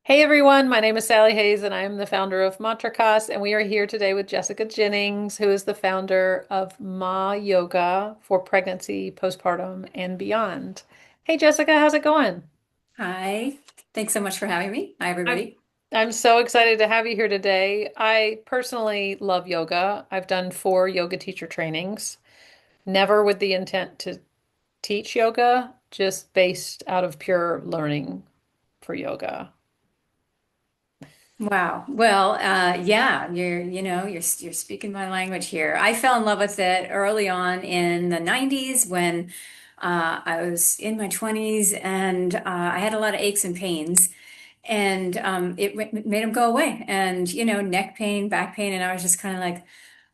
Hey everyone, my name is Sally Hayes and I am the founder of MantraCast, and we are here today with Jessica Jennings, who is the founder of Ma Yoga for pregnancy, postpartum, and beyond. Hey Jessica, how's it going? Hi, thanks so much for having me. Hi, I'm everybody. I'm so excited to have you here today. I personally love yoga. I've done 4 yoga teacher trainings, never with the intent to teach yoga, just based out of pure learning for yoga. Wow. Well, yeah, you're speaking my language here. I fell in love with it early on in the 90s when I was in my 20s and I had a lot of aches and pains, and made them go away. And neck pain, back pain, and I was just kind of like,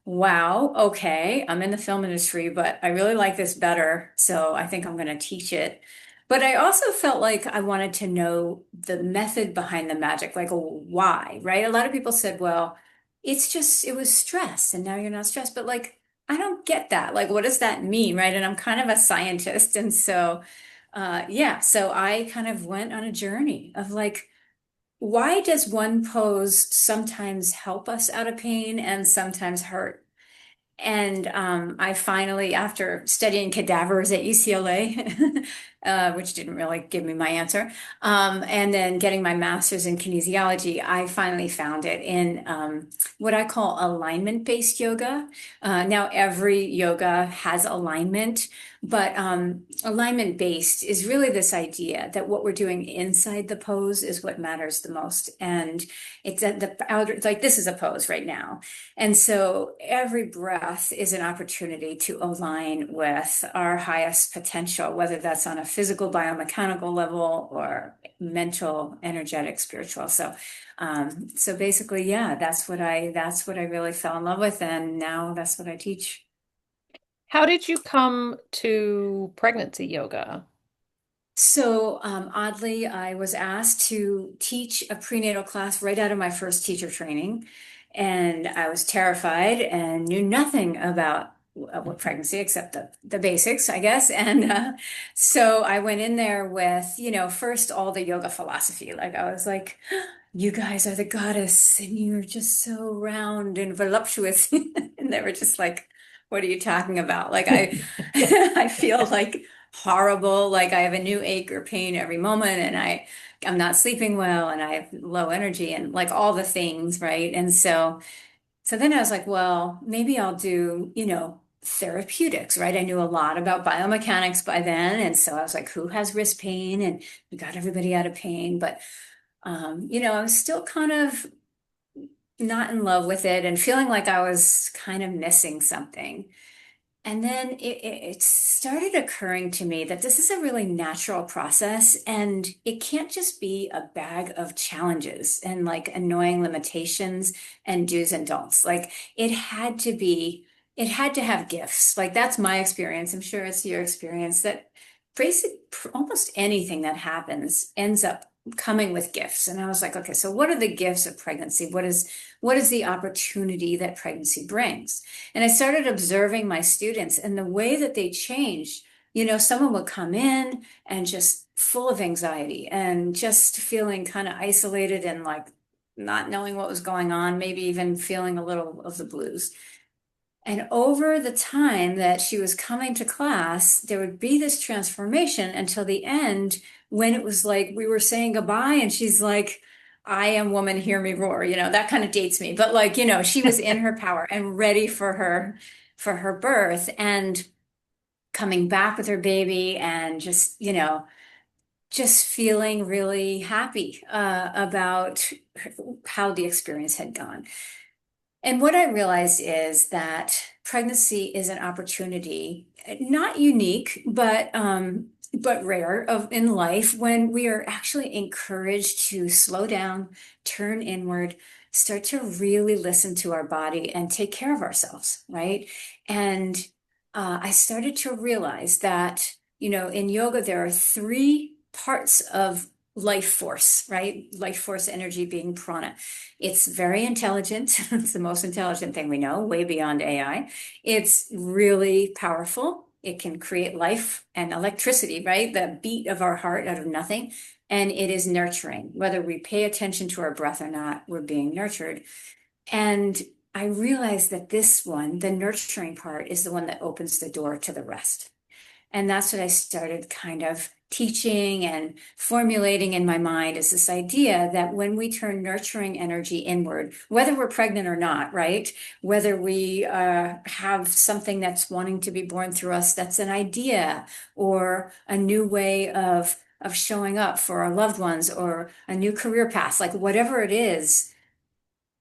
wow, okay, I'm in the film industry, but I really like this better, so I think I'm going to teach it. But I also felt like I wanted to know the method behind the magic, like why, right? A lot of people said, well, it was stress, and now you're not stressed. But like, I don't get that. Like, what does that mean, right? And I'm kind of a scientist. And so, yeah, so I kind of went on a journey of like, why does one pose sometimes help us out of pain and sometimes hurt? And I finally, after studying cadavers at UCLA, which didn't really give me my answer, and then getting my master's in kinesiology, I finally found it in what I call alignment-based yoga. Now, every yoga has alignment, but alignment-based is really this idea that what we're doing inside the pose is what matters the most. And it's at the outer, like this is a pose right now. And so every breath is an opportunity to align with our highest potential, whether that's on a physical, biomechanical level or mental, energetic, spiritual. So basically, yeah, that's what I really fell in love with, and now that's what I teach. How did you come to pregnancy yoga? So, oddly, I was asked to teach a prenatal class right out of my first teacher training. And I was terrified and knew nothing about what pregnancy except the basics, I guess. And so I went in there with, first all the yoga philosophy. Like I was like, you guys are the goddess and you're just so round and voluptuous. And they were just like, what are you talking about? Like I feel like horrible, like I have a new ache or pain every moment, and I'm not sleeping well, and I have low energy, and like all the things, right? And so then I was like, well, maybe I'll do, therapeutics, right? I knew a lot about biomechanics by then, and so I was like, who has wrist pain? And we got everybody out of pain, but I was still kind of not in love with it and feeling like I was kind of missing something. And then it started occurring to me that this is a really natural process and it can't just be a bag of challenges and like annoying limitations and do's and don'ts. Like it had to have gifts. Like that's my experience. I'm sure it's your experience that almost anything that happens ends up coming with gifts. And I was like, okay, so what are the gifts of pregnancy? What is the opportunity that pregnancy brings? And I started observing my students and the way that they changed. Someone would come in and just full of anxiety and just feeling kind of isolated and like not knowing what was going on, maybe even feeling a little of the blues. And over the time that she was coming to class, there would be this transformation until the end when it was like we were saying goodbye and she's like, I am woman, hear me roar. That kind of dates me. But like, she was in her power and ready for her birth and coming back with her baby and just feeling really happy about how the experience had gone. And what I realized is that pregnancy is an opportunity, not unique, but rare of in life when we are actually encouraged to slow down, turn inward, start to really listen to our body and take care of ourselves, right? And I started to realize that, in yoga, there are three parts of life force, right? Life force energy being prana. It's very intelligent. It's the most intelligent thing we know, way beyond AI. It's really powerful. it can create life and electricity, right? The beat of our heart out of nothing. And it is nurturing. Whether we pay attention to our breath or not, we're being nurtured. And I realized that this one, the nurturing part, is the one that opens the door to the rest. And that's what I started kind of teaching and formulating in my mind, is this idea that when we turn nurturing energy inward, whether we're pregnant or not, right? Whether we have something that's wanting to be born through us, that's an idea or a new way of showing up for our loved ones or a new career path, like whatever it is,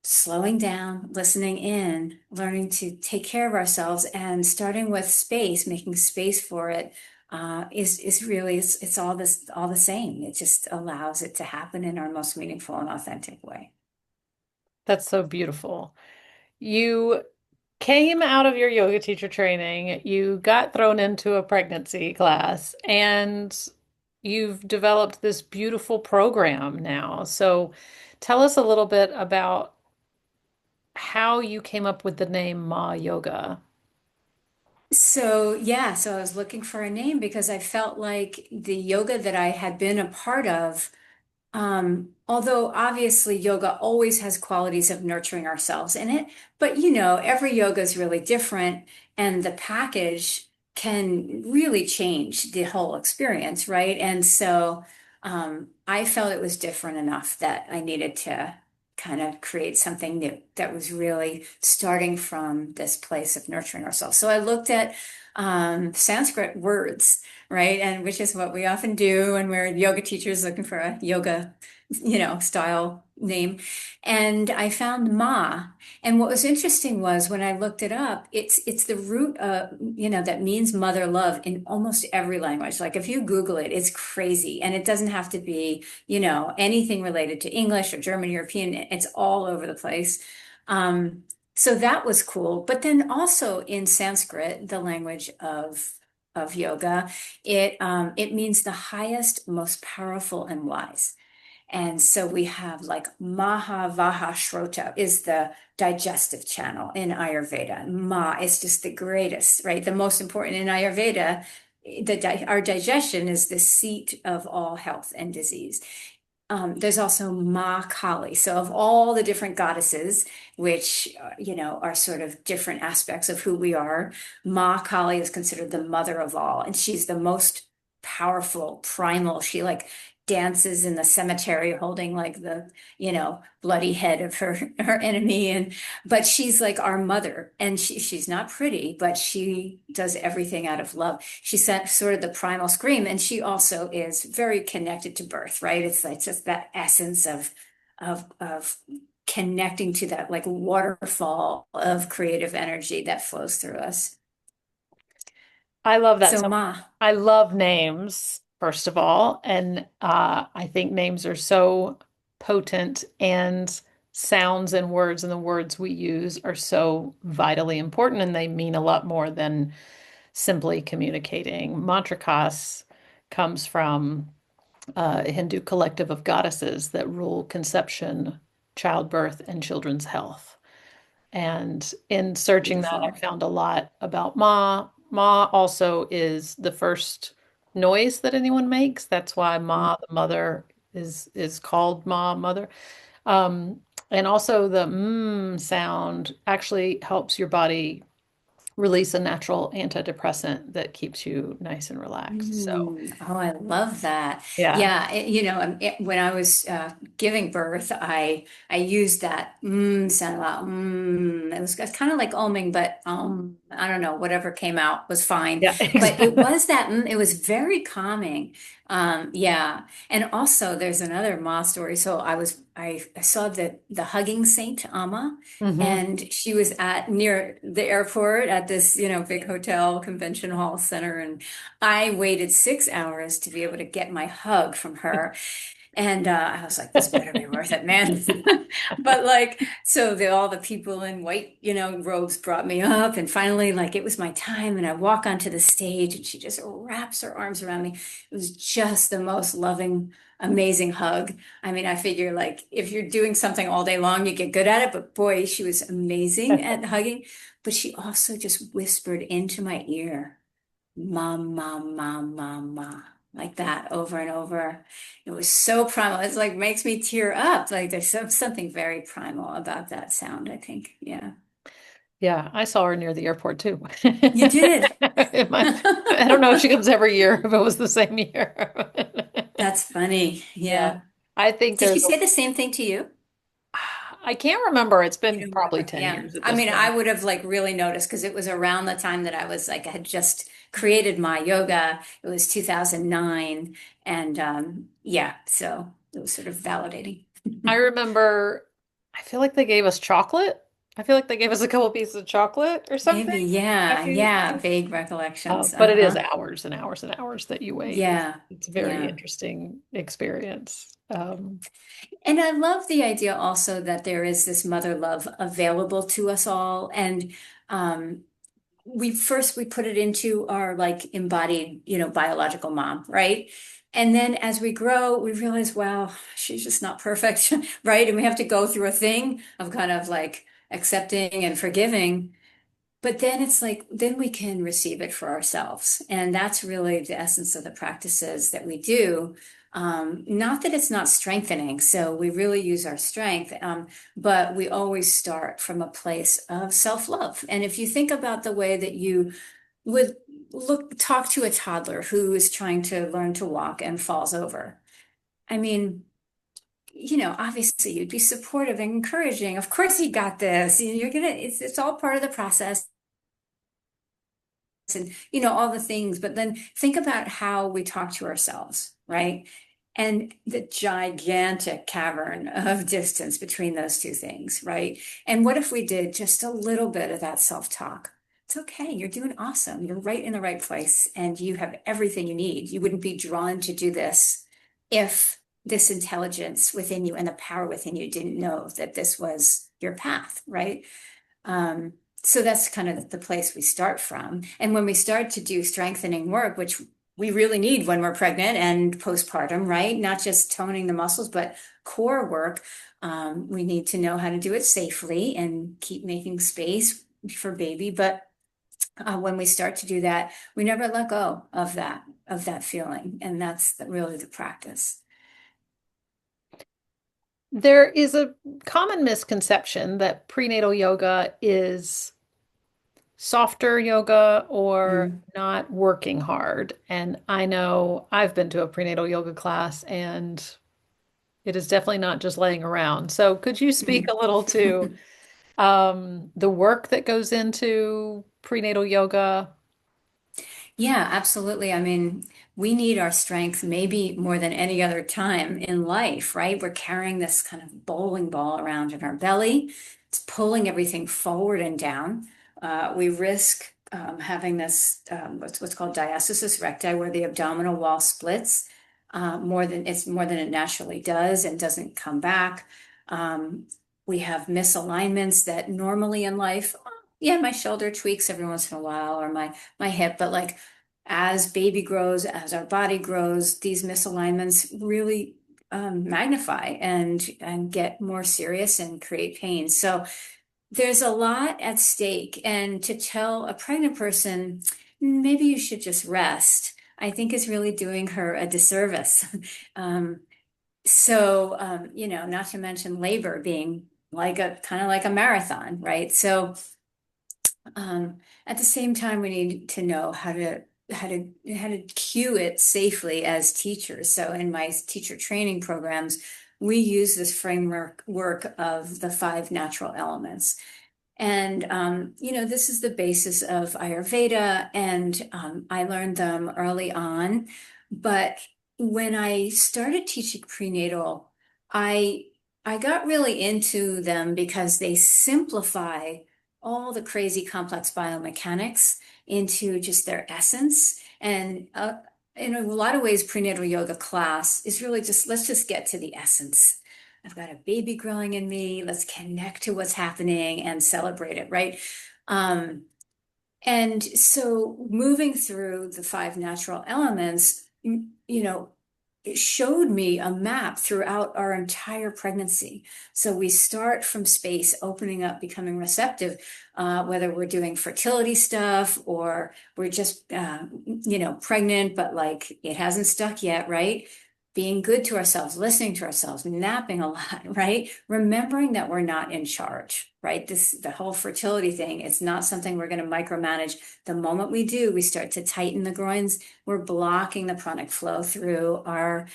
slowing down, listening in, learning to take care of ourselves, and starting with space, making space for it, is really it's all the same. It just allows it to happen in our most meaningful and authentic way. That's so beautiful. You came out of your yoga teacher training, you got thrown into a pregnancy class, and you've developed this beautiful program now. So tell us a little bit about how you came up with the name Ma Yoga. So yeah, so I was looking for a name because I felt like the yoga that I had been a part of, although obviously yoga always has qualities of nurturing ourselves in it, but every yoga is really different, and the package can really change the whole experience, right? And so I felt it was different enough that I needed to kind of create something new that was really starting from this place of nurturing ourselves. So I looked at Sanskrit words, right? And which is what we often do when we're yoga teachers looking for a yoga, style name. And I found Ma. And what was interesting was when I looked it up, it's the root that means mother love in almost every language. Like if you Google it, it's crazy. And it doesn't have to be, anything related to English or German, European. It's all over the place. So that was cool. But then also in Sanskrit, the language of yoga, it means the highest, most powerful, and wise. And so we have like Mahavahashrota is the digestive channel in Ayurveda. Ma is just the greatest, right? The most important in Ayurveda. Our digestion is the seat of all health and disease. There's also Ma Kali. So of all the different goddesses, which are sort of different aspects of who we are, Ma Kali is considered the mother of all, and she's the most powerful, primal. She like dances in the cemetery holding like the bloody head of her enemy, but she's like our mother, and she's not pretty, but she does everything out of love. She's sort of the primal scream, and she also is very connected to birth, right? It's like just that essence of connecting to that like waterfall of creative energy that flows through us. I love that So so much. Ma. I love names, first of all, and I think names are so potent, and sounds and words and the words we use are so vitally important, and they mean a lot more than simply communicating. Mantrakas comes from a Hindu collective of goddesses that rule conception, childbirth, and children's health. And in searching that, I Beautiful. found a lot about Ma. Ma also is the first noise that anyone makes. That's why Ma, the mother, is called Ma, mother. Um, and also the sound actually helps your body release a natural antidepressant that keeps you nice and relaxed. So, Oh, I love that. yeah. Yeah, when I was giving birth, I used that sound a lot. It was kind of like oming, but I don't know, whatever came out was fine. Yeah, But it exactly. was that it was very calming. Yeah, and also there's another Ma story. So I saw the hugging saint Amma. Hmm. And she was at near the airport at this, big hotel convention hall center. And I waited 6 hours to be able to get my hug from her. And I was like, this better be worth it, man. But like, so all the people in white, robes brought me up. And finally, like, it was my time. And I walk onto the stage and she just wraps her arms around me. It was just the most loving, amazing hug. I mean, I figure like if you're doing something all day long, you get good at it. But boy, she was amazing at hugging. But she also just whispered into my ear. ma, like that over and over. It was so primal. It's like makes me tear up. Like there's something very primal about that sound, I think. Yeah. Yeah, I saw her near the airport too. You did. I don't know if she comes every year, if it was the same year. That's funny. Yeah. Yeah. I think Did she there's say the same thing to you? I can't remember. It's You been don't probably remember? 10 Yeah. years at I this mean, I point. would have like really noticed because it was around the time that I was like, I had just created my yoga. It was 2009. And yeah, so it was sort of validating. I remember, I feel like they gave us chocolate. I feel like they gave us a couple pieces of chocolate or something Maybe, yeah, after you. yeah, vague recollections. But it is Uh-huh. hours and hours and hours that you wait. Yeah, It's a very yeah. interesting experience. And I love the idea also that there is this mother love available to us all. And um, we put it into our like embodied, biological mom, right? And then as we grow, we realize, wow, she's just not perfect, right? And we have to go through a thing of kind of like accepting and forgiving. But then it's like, then we can receive it for ourselves. And that's really the essence of the practices that we do. Not that it's not strengthening. So we really use our strength, but we always start from a place of self-love. And if you think about the way that you would talk to a toddler who is trying to learn to walk and falls over, I mean, obviously you'd be supportive and encouraging. Of course you got this. It's all part of the process and all the things, but then think about how we talk to ourselves, right? And the gigantic cavern of distance between those two things, right? And what if we did just a little bit of that self-talk? It's okay, you're doing awesome, you're right in the right place, and you have everything you need. You wouldn't be drawn to do this if this intelligence within you and the power within you didn't know that this was your path, right? So that's kind of the place we start from. And when we start to do strengthening work, which we really need when we're pregnant and postpartum, right? Not just toning the muscles, but core work. We need to know how to do it safely and keep making space for baby. But when we start to do that, we never let go of that feeling, and that's really the practice. There is a common misconception that prenatal yoga is softer yoga or Mm. not working hard. And I know I've been to a prenatal yoga class and it is definitely not just laying around. So could you speak a little to the work that goes into prenatal yoga? Yeah, absolutely. I mean, we need our strength maybe more than any other time in life, right? We're carrying this kind of bowling ball around in our belly. It's pulling everything forward and down. We risk having this what's called diastasis recti, where the abdominal wall splits more than it naturally does and doesn't come back. Um, we have misalignments that normally in life, yeah, my shoulder tweaks every once in a while, or my hip, but like as baby grows, as our body grows, these misalignments really magnify and get more serious and create pain. So there's a lot at stake, and to tell a pregnant person, maybe you should just rest, I think is really doing her a disservice. Um, not to mention labor being like a kind of like a marathon, right? So at the same time, we need to know how to cue it safely as teachers. So in my teacher training programs, we use this framework work of the five natural elements. And, this is the basis of Ayurveda, and I learned them early on. But when I started teaching prenatal, I I got really into them because they simplify all the crazy complex biomechanics into just their essence. And in a lot of ways, prenatal yoga class is really just let's just get to the essence. I've got a baby growing in me. Let's connect to what's happening and celebrate it, right? Um, and so moving through the five natural elements, it showed me a map throughout our entire pregnancy. So we start from space, opening up, becoming receptive, whether we're doing fertility stuff or we're just, pregnant, but like it hasn't stuck yet, right? Being good to ourselves, listening to ourselves, napping a lot, right? Remembering that we're not in charge, right? The whole fertility thing, it's not something we're going to micromanage. The moment we do, we start to tighten the groins. We're blocking the pranic flow through our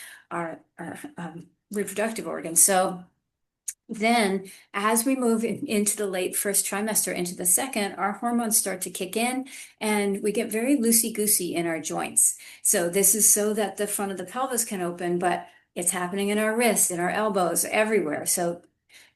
reproductive organs. So then, as we move into the late first trimester, into the second, our hormones start to kick in and we get very loosey-goosey in our joints. So this is so that the front of the pelvis can open, but it's happening in our wrists, in our elbows, everywhere. So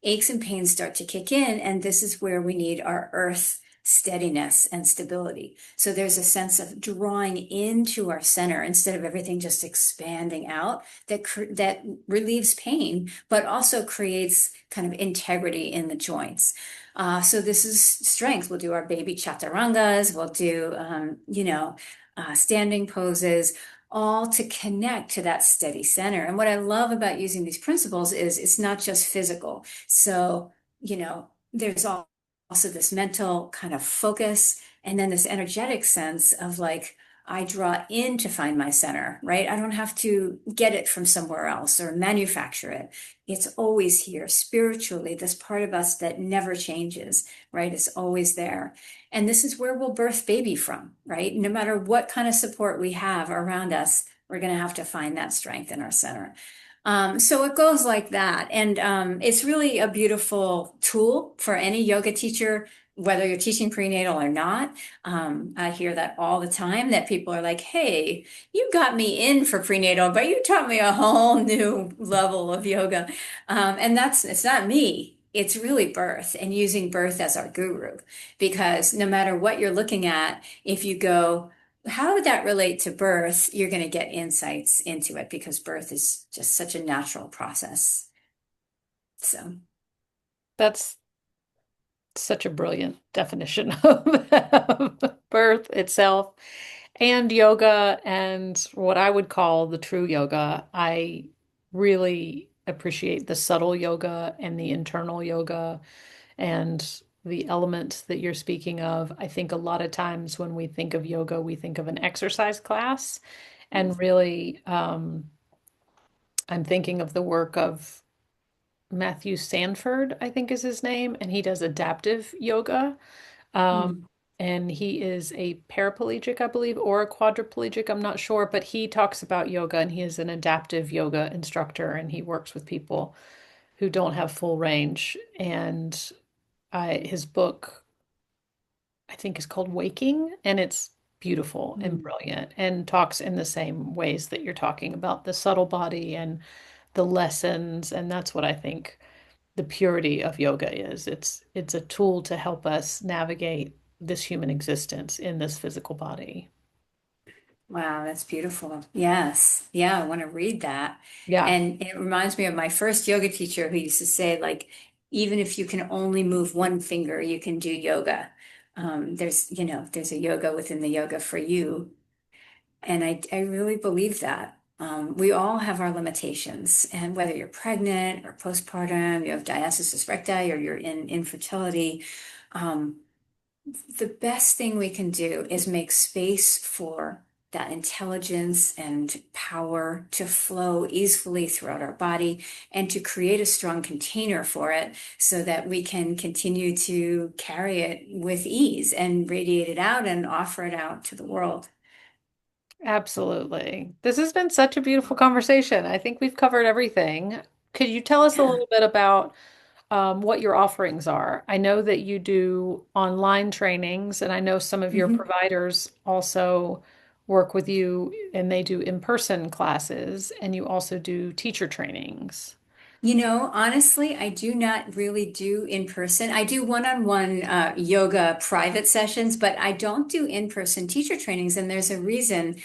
aches and pains start to kick in, and this is where we need our earth steadiness and stability. So there's a sense of drawing into our center instead of everything just expanding out that relieves pain, but also creates kind of integrity in the joints. So this is strength. We'll do our baby chaturangas. We'll do, standing poses, all to connect to that steady center. And what I love about using these principles is it's not just physical. So, there's also this mental kind of focus and then this energetic sense of like, I draw in to find my center, right? I don't have to get it from somewhere else or manufacture it. It's always here spiritually, this part of us that never changes, right? It's always there. And this is where we'll birth baby from, right? No matter what kind of support we have around us, we're going to have to find that strength in our center. So it goes like that. And it's really a beautiful tool for any yoga teacher, whether you're teaching prenatal or not. I hear that all the time that people are like, hey, you got me in for prenatal, but you taught me a whole new level of yoga. And it's not me. It's really birth and using birth as our guru, because no matter what you're looking at, if you go, how would that relate to birth? You're going to get insights into it because birth is just such a natural process. So, That's such a brilliant definition of birth itself and yoga and what I would call the true yoga. I really appreciate the subtle yoga and the internal yoga and the elements that you're speaking of. I think a lot of times when we think of yoga, we think of an exercise class. And really, I'm thinking of the work of Matthew Sanford, I think is his name, and he does adaptive yoga. Um, mm, and he is a paraplegic, I believe, or a quadriplegic, I'm not sure, but he talks about yoga and he is an adaptive yoga instructor and he works with people who don't have full range. And his book, I think, is called Waking, and it's beautiful and mm. brilliant and talks in the same ways that you're talking about the subtle body and the lessons. And that's what I think the purity of yoga is. It's a tool to help us navigate this human existence in this physical body. Wow, that's beautiful. Yes. Yeah, I want to read that. Yeah, And it reminds me of my first yoga teacher who used to say, like, even if you can only move one finger, you can do yoga. There's a yoga within the yoga for you. And I really believe that. We all have our limitations, and whether you're pregnant or postpartum, you have diastasis recti, or you're in infertility, um, the best thing we can do is make space for that intelligence and power to flow easily throughout our body and to create a strong container for it so that we can continue to carry it with ease and radiate it out and offer it out to the world. absolutely. This has been such a beautiful conversation. I think we've covered everything. Could you tell us a Yeah. little bit about what your offerings are? I know that you do online trainings, and I know some of your Mhm. providers also work with you and they do in-person classes, and you also do teacher trainings. Honestly, I do not really do in person. I do one-on-one yoga private sessions, but I don't do in-person teacher trainings. And there's a reason.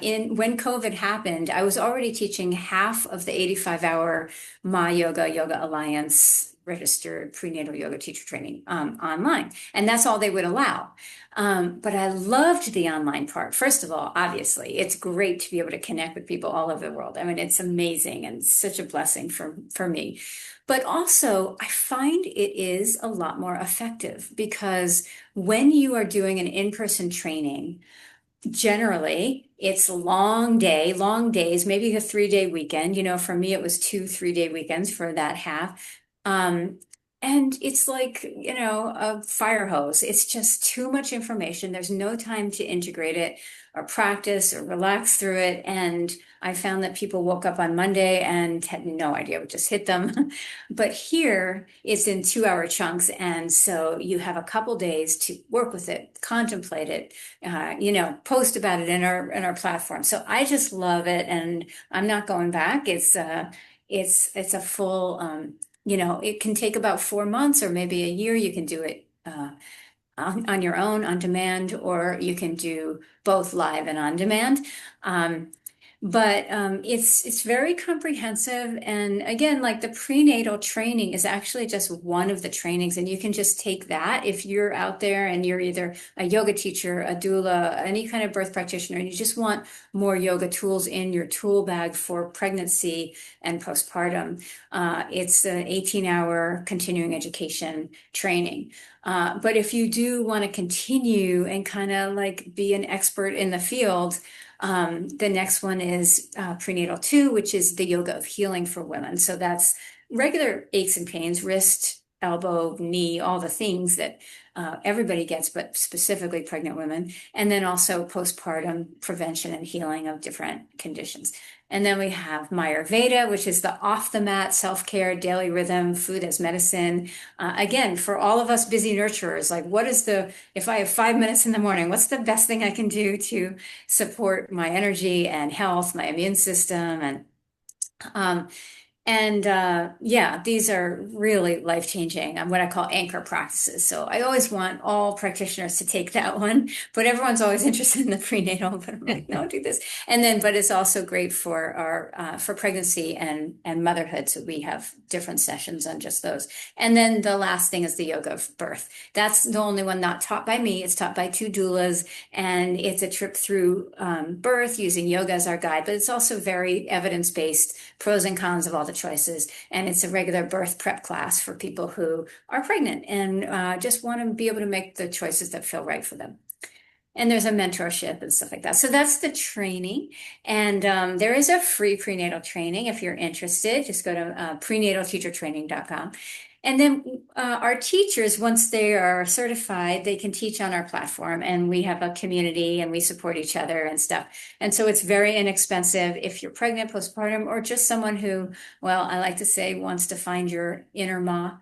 In when COVID happened, I was already teaching half of the 85-hour My Yoga Yoga Alliance registered prenatal yoga teacher training online. And that's all they would allow. But I loved the online part. First of all, obviously, it's great to be able to connect with people all over the world. I mean, it's amazing and such a blessing for me. But also, I find it is a lot more effective because when you are doing an in-person training, generally it's a long day, long days, maybe a 3 day weekend. You know, for me, it was 2 3 day weekends for that half. Um, and it's like, a fire hose. It's just too much information. There's no time to integrate it or practice or relax through it. And I found that people woke up on Monday and had no idea what just hit them. But here it's in 2 hour chunks. And so you have a couple days to work with it, contemplate it, post about it in our platform. So I just love it, and I'm not going back. It's a full, it can take about 4 months or maybe a year. You can do it on your own, on demand, or you can do both live and on demand. Um, but it's very comprehensive. And again, like the prenatal training is actually just one of the trainings, and you can just take that if you're out there and you're either a yoga teacher, a doula, any kind of birth practitioner, and you just want more yoga tools in your tool bag for pregnancy and postpartum. It's an 18-hour continuing education training. But if you do want to continue and kind of like be an expert in the field, the next one is prenatal 2, which is the yoga of healing for women. So that's regular aches and pains, wrist, elbow, knee, all the things that everybody gets, but specifically pregnant women. And then also postpartum prevention and healing of different conditions. And then we have Ayurveda, which is the off the mat self-care, daily rhythm, food as medicine. Again, for all of us busy nurturers, like if I have 5 minutes in the morning, what's the best thing I can do to support my energy and health, my immune system, um, and these are really life-changing. What I call anchor practices. So I always want all practitioners to take that one, but everyone's always interested in the prenatal. But I'm like, no, do this. But it's also great for our for pregnancy and motherhood. So we have different sessions on just those. And then the last thing is the yoga of birth. That's the only one not taught by me. It's taught by two doulas, and it's a trip through birth using yoga as our guide. But it's also very evidence-based, pros and cons of all the choices. And it's a regular birth prep class for people who are pregnant and just want to be able to make the choices that feel right for them. And there's a mentorship and stuff like that. So that's the training. And there is a free prenatal training if you're interested. Just go to prenatalteachertraining.com. And then our teachers, once they are certified, they can teach on our platform, and we have a community and we support each other and stuff. And so it's very inexpensive if you're pregnant, postpartum, or just someone who, well, I like to say, wants to find your inner ma.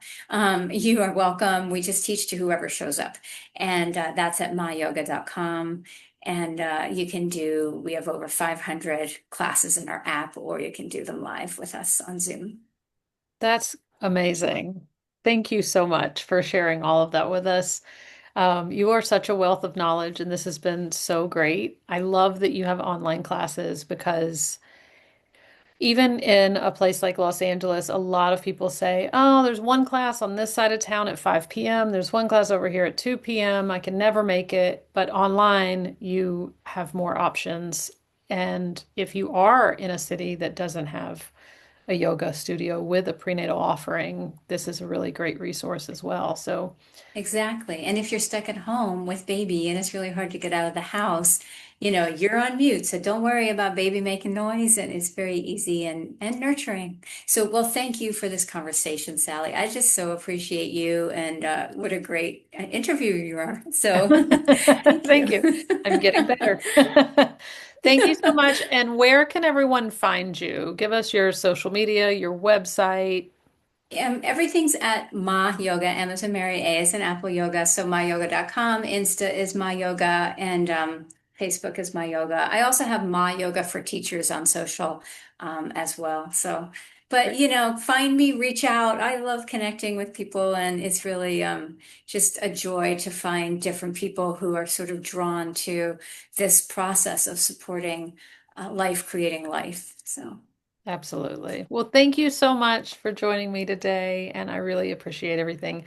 You are welcome. We just teach to whoever shows up. And that's at myyoga.com. And we have over 500 classes in our app, or you can do them live with us on Zoom. That's amazing. Thank you so much for sharing all of that with us. You are such a wealth of knowledge, and this has been so great. I love that you have online classes because even in a place like Los Angeles, a lot of people say, oh, there's one class on this side of town at 5 p.m. There's one class over here at 2 p.m. I can never make it. But online, you have more options. And if you are in a city that doesn't have a yoga studio with a prenatal offering, this is a really great resource as well. So, Exactly. And if you're stuck at home with baby and it's really hard to get out of the house, you're on mute. So don't worry about baby making noise, and it's very easy and nurturing. So, well, thank you for this conversation, Sally. I just so appreciate you, and what a great interview you are. So thank thank you. you. I'm getting better. Thank you so much. And where can everyone find you? Give us your social media, your website. Everything's at Ma Yoga. Amazon Mary A is an Apple Yoga. So myyoga.com. Insta is My Yoga, and Facebook is My Yoga. I also have Ma Yoga for teachers on social as well. So, but find me, reach out. I love connecting with people, and it's really just a joy to find different people who are sort of drawn to this process of supporting life, creating life. So. Absolutely. Well, thank you so much for joining me today, and I really appreciate everything.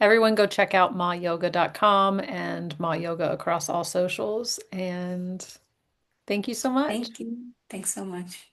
Everyone go check out mayoga.com and Ma Yoga across all socials. And thank you so much. Thank you. Thanks so much.